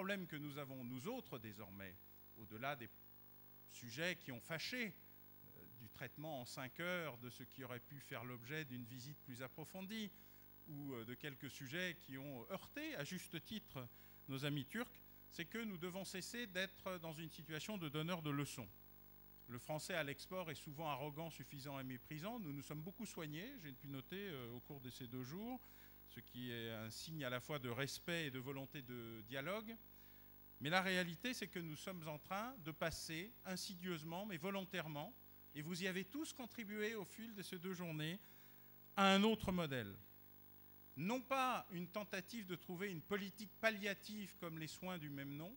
problème que nous avons, nous autres, désormais, au-delà des sujets qui ont fâché, du traitement en 5 heures de ce qui aurait pu faire l'objet d'une visite plus approfondie, ou de quelques sujets qui ont heurté, à juste titre, nos amis turcs, c'est que nous devons cesser d'être dans une situation de donneur de leçons. Le français à l'export est souvent arrogant, suffisant et méprisant. Nous nous sommes beaucoup soignés, j'ai pu noter au cours de ces 2 jours, ce qui est un signe à la fois de respect et de volonté de dialogue. Mais la réalité, c'est que nous sommes en train de passer insidieusement, mais volontairement, et vous y avez tous contribué au fil de ces 2 journées, à un autre modèle. Non pas une tentative de trouver une politique palliative comme les soins du même nom,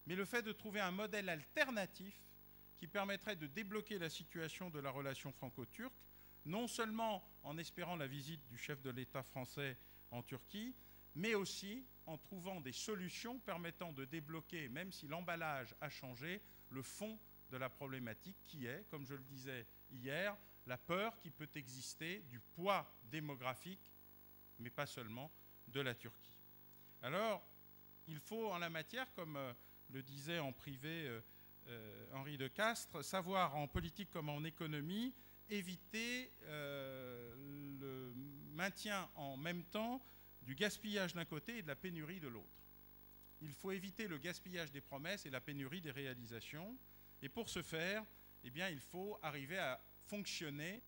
mais le fait de trouver un modèle alternatif qui permettrait de débloquer la situation de la relation franco-turque, non seulement en espérant la visite du chef de l'État français en Turquie, mais aussi en trouvant des solutions permettant de débloquer, même si l'emballage a changé, le fond de la problématique qui est, comme je le disais hier, la peur qui peut exister du poids démographique, mais pas seulement, de la Turquie. Alors, il faut en la matière, comme le disait en privé Henri de Castres, savoir en politique comme en économie, éviter le maintien en même temps du gaspillage d'un côté et de la pénurie de l'autre. Il faut éviter le gaspillage des promesses et la pénurie des réalisations. Et pour ce faire, eh bien, il faut arriver à fonctionner